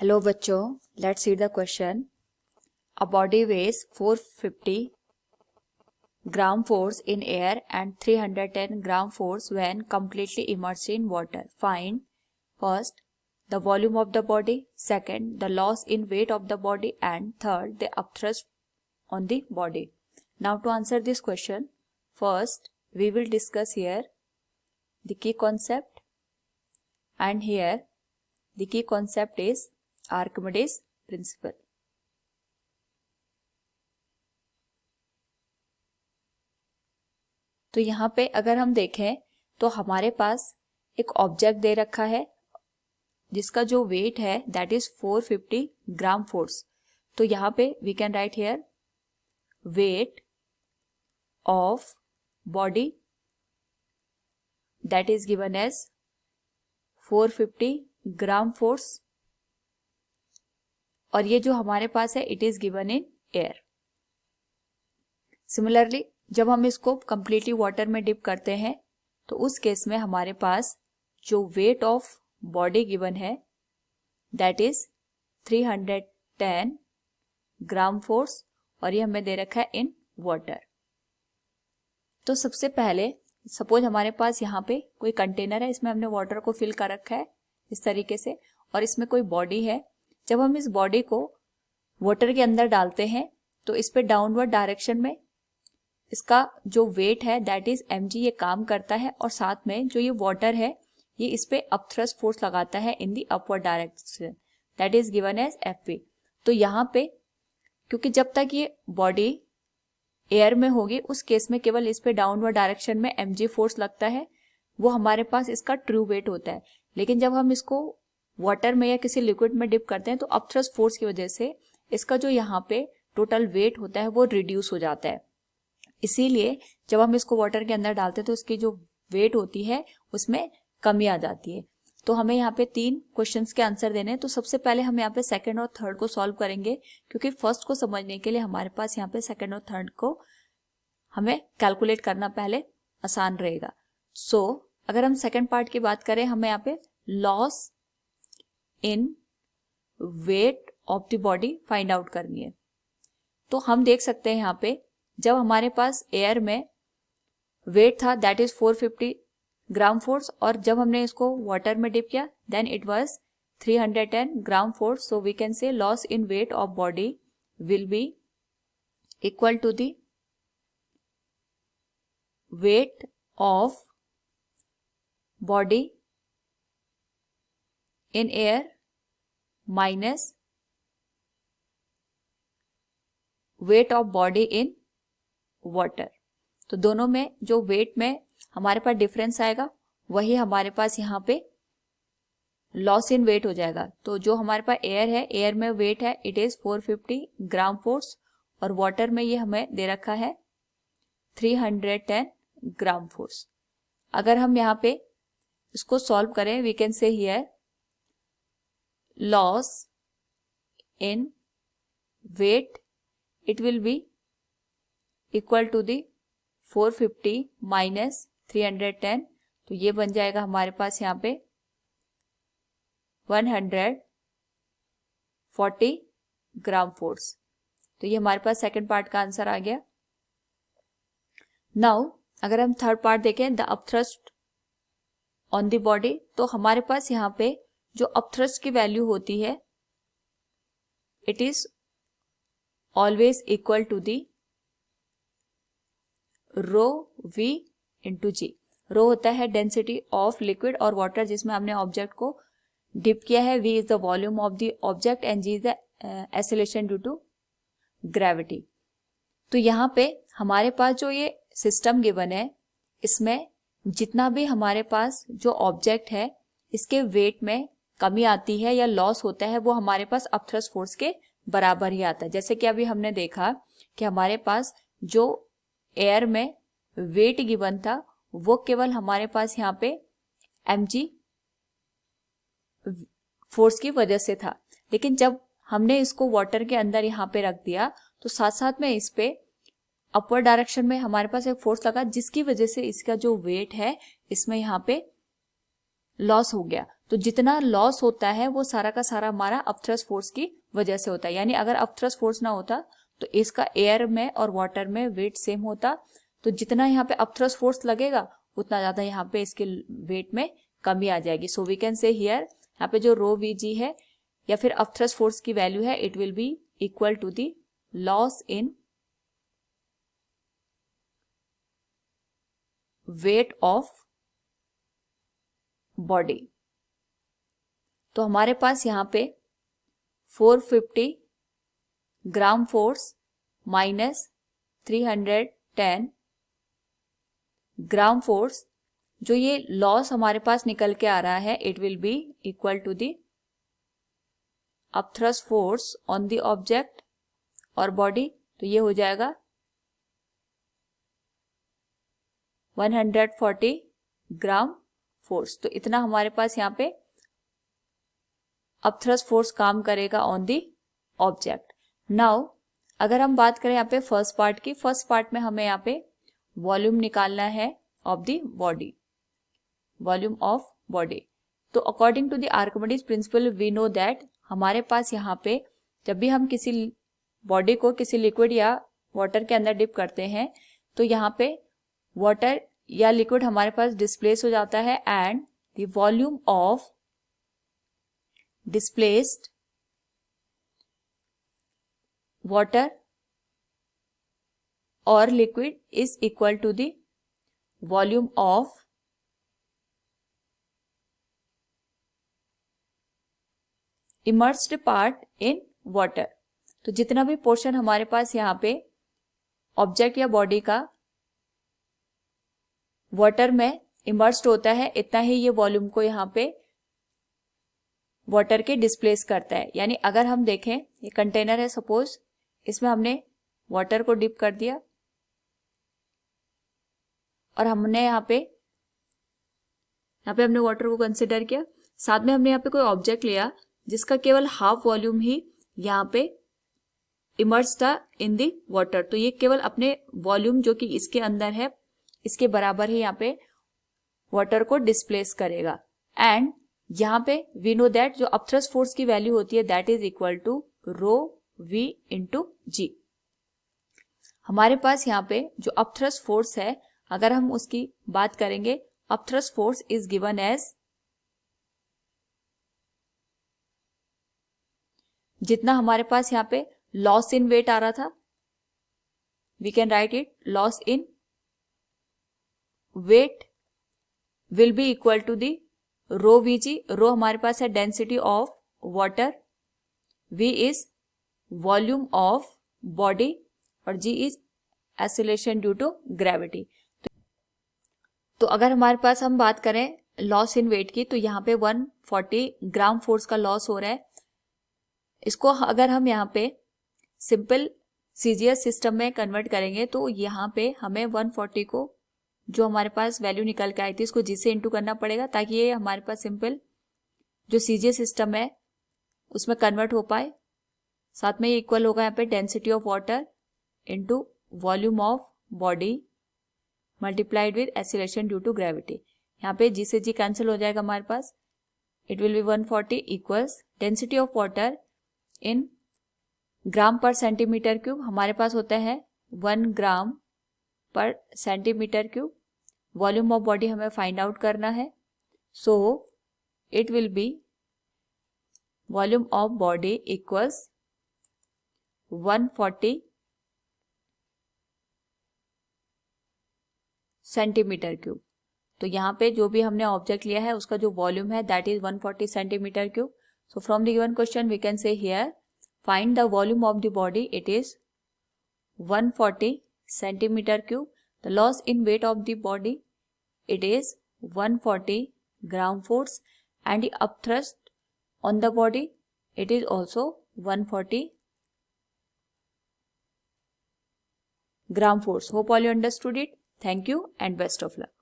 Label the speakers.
Speaker 1: Hello बच्चों, let's see the question. A body weighs 450 gram force in air and 310 gram force when completely immersed in water. Find first the volume of the body, second the loss in weight of the body, and third the upthrust on the body. Now to answer this question, first we will discuss here the key concept, and here the key concept is Archimedes principle. तो यहाँ पे अगर हम देखें तो हमारे पास एक object they रखा है जिसका जो वेट है दैट इज 450 ग्राम फोर्स। तो यहाँ पे we can write here weight of body that is given as 450 gram force, और ये जो हमारे पास है it is given in air. Similarly जब हम इसको कंप्लीटली वाटर में डिप करते हैं तो उस केस में हमारे पास जो वेट ऑफ बॉडी गिवन है दैट इज 310 ग्राम फोर्स, और ये हमें दे रखा है इन वाटर। तो सबसे पहले सपोज हमारे पास यहाँ पे कोई कंटेनर है, इसमें हमने वाटर को फिल कर रखा है इस तरीके से, और इसमें कोई बॉडी है। जब हम इस बॉडी को वाटर के अंदर डालते हैं तो इस पे डाउनवर्ड डायरेक्शन में इसका जो वेट है दैट इज mg ये काम करता है, और साथ में जो ये वाटर है ये इस पे अपथ्रस्ट फोर्स लगाता है in the upward direction that is given as fp। तो यहाँ पे क्योंकि जब तक ये बॉडी एयर में होगी उस केस में केवल इस पे डाउनवर्ड डायरेक्शन में mg फोर्स लगता है, वो हमारे पास इसका ट्रू वेट होता है। लेकिन जब हम इसको वाटर में या किसी लिक्विड में डिप करते हैं तो अपथ्रस्ट फोर्स की वजह से इसका जो यहाँ पे टोटल वेट होता है वो रिड्यूस हो जाता है। इसीलिए जब हम इसको वाटर के अंदर डालते हैं तो इसकी जो वेट होती है उसमें कमी आ जाती है। तो हमें यहाँ पे 3 क्वेश्चंस के आंसर देने हैं। तो सबसे पहले हम यहाँ पे सेकंड और थर्ड को सॉल्व करेंगे, क्योंकि फर्स्ट को समझने के लिए हमारे पास यहाँ पे सेकंड और थर्ड को हमें कैलकुलेट करना पहले आसान रहेगा। सो अगर हम सेकंड पार्ट की बात करें, हमें यहाँ पे loss in weight of the body find out करनी है। तो हम देख सकते हैं यहाँ पे जब हमारे पास एयर में वेट था दैट इज 450 ग्राम फोर्स, और जब हमने इसको वाटर में डिप किया then it was 310 gram force. So we can say loss in weight of body will be equal to the weight of body in air minus weight of body in water. तो दोनों में जो wait में हमारे पास difference आएगा वही हमारे पास यहाँ पे लॉस इन वेट हो जाएगा। तो जो हमारे पास एयर है, एयर में वेट है इट इज 450 ग्राम फोर्स, और वाटर में ये हमें दे रखा है 310 ग्राम फोर्स। अगर हम यहाँ पे इसको सॉल्व करें we can say here loss in weight it will be equal to the 450 minus 310। तो ये बन जाएगा हमारे पास यहाँ पे 140 ग्राम फोर्स। तो ये हमारे पास सेकंड पार्ट का आंसर आ गया। नाउ अगर हम थर्ड पार्ट देखें the upthrust on the body, तो हमारे पास यहाँ पे जो अपथ्रस्ट की वैल्यू होती है it is always equal to the rho v into जी। रो होता है डेंसिटी ऑफ लिक्विड और वाटर जिसमें हमने ऑब्जेक्ट को डिप किया है, v is the volume of the object and g is the acceleration due to gravity. तो यहाँ पे हमारे पास जो ये सिस्टम गिवन है इसमें जितना भी हमारे पास जो ऑब्जेक्ट है इसके वेट में कमी आती है या लॉस होता है वो हमारे पास अपथ्रस्ट फोर्स के बराबर ही आता है। जैसे कि अभी हमने देखा कि हमारे पास जो एयर में वेट गिवन था वो केवल हमारे पास यहाँ पे mg फोर्स की वजह से था, लेकिन जब हमने इसको वाटर के अंदर यहाँ पे रख दिया तो साथ साथ में इस पे अपवर्ड डायरेक्शन में हमारे पास एक फोर्स लगा जिसकी वजह से इसका जो वेट है इसमें यहाँ पे लॉस हो गया। तो जितना लॉस होता है वो सारा का सारा हमारा अपथ्रस्ट फोर्स की वजह से होता है। यानी अगर अपथ्रस्ट फोर्स ना होता तो इसका एयर में और वाटर में वेट सेम होता, तो जितना यहाँ पे अपथ्रस्ट फोर्स लगेगा उतना ज्यादा यहाँ पे इसके वेट में कमी आ जाएगी। So we can say here यहाँ पे जो रो वी जी है या फिर अपथ्रस्ट फोर्स की वैल्यू है, it will be equal to the loss in weight of body. तो हमारे पास यहाँ पे 450 gram force minus 310 gram force, जो ये लॉस हमारे पास निकल के आ रहा है, it will be equal to the upthrust force on the object और बॉडी। तो ये हो जाएगा 140 ग्राम फोर्स। तो इतना हमारे पास यहाँ पे अपथ्रस्ट फोर्स काम करेगा ऑन दी ऑब्जेक्ट। नाउ अगर हम बात करें यहाँ पे फर्स्ट पार्ट की, फर्स्ट पार्ट में हमें यहाँ पे वॉल्यूम निकालना है of the body, volume of body. तो according to the Archimedes principle we know that हमारे पास यहाँ पे जब भी हम किसी बॉडी को किसी लिक्विड या वाटर के अंदर डिप करते हैं तो यहाँ पे वाटर या लिक्विड हमारे पास डिस्प्लेस हो जाता है and the volume of displaced water और liquid is equal to the volume of immersed part in water. तो जितना भी पोर्शन हमारे पास यहाँ पे ऑब्जेक्ट या बॉडी का वाटर में इमर्स्ड होता है, इतना ही ये वॉल्यूम को यहाँ पे वाटर के डिस्प्लेस करता है। यानी अगर हम देखें ये कंटेनर है, सपोज इसमें हमने वाटर को डिप कर दिया और हमने यहाँ पे हमने वाटर को कंसिडर किया, साथ में हमने यहाँ पे कोई ऑब्जेक्ट लिया जिसका केवल हाफ वॉल्यूम ही यहाँ पे इमर्स था इन दी वाटर। तो ये केवल अपने वॉल्यूम जो कि इसके अंदर है इसके बराबर ही यहाँ पे वाटर को डिस्प्लेस करेगा। एंड यहाँ पे वी नो दैट जो अपथ्रस्ट फोर्स की वैल्यू होती है that is equal to rho v into g. हमारे पास यहाँ पे जो अपथ्रस्ट फोर्स है अगर हम उसकी बात करेंगे, upthrust force is given as जितना हमारे पास यहाँ पे लॉस इन वेट आ रहा था, we can write it loss in weight will be equal to the rho we g. Rho हमारे पास है density of water, v is volume of body और g is acceleration due to gravity. तो अगर हमारे पास हम बात करें लॉस इन वेट की तो यहाँ पे 140 ग्राम फोर्स का लॉस हो रहा है। इसको अगर हम यहाँ पे सिंपल सीजीएस सिस्टम में कन्वर्ट करेंगे तो यहाँ पे हमें 140 को जो हमारे पास वैल्यू निकल के आई थी इसको जी से इंटू करना पड़ेगा ताकि ये हमारे पास सिंपल जो सीजीएस सिस्टम है उसमें कन्वर्ट हो पाए। साथ में ये इक्वल होगा यहाँ पे density of water into volume of body multiplied with acceleration due to gravity. यहाँ पे जी से जी कैंसिल हो जाएगा हमारे पास, it will be 140 equals density of water in gram per centimetre cube. हमारे पास होता है 1 ग्राम per centimetre cube. Volume of body हमें फाइंड आउट करना है, so it will B volume of body equals 140 centimetre cube. तो यहाँ पे जो भी हमने ऑब्जेक्ट लिया है उसका जो वॉल्यूम है that is 140 centimetre cube. So from the given question we can say here find the volume of the body, it is 140 centimeter cube. The loss in weight of the body, it is 140 gram force, and the upthrust on the body, it is also 140 gram force. Hope all you understood it. Thank you and best of luck.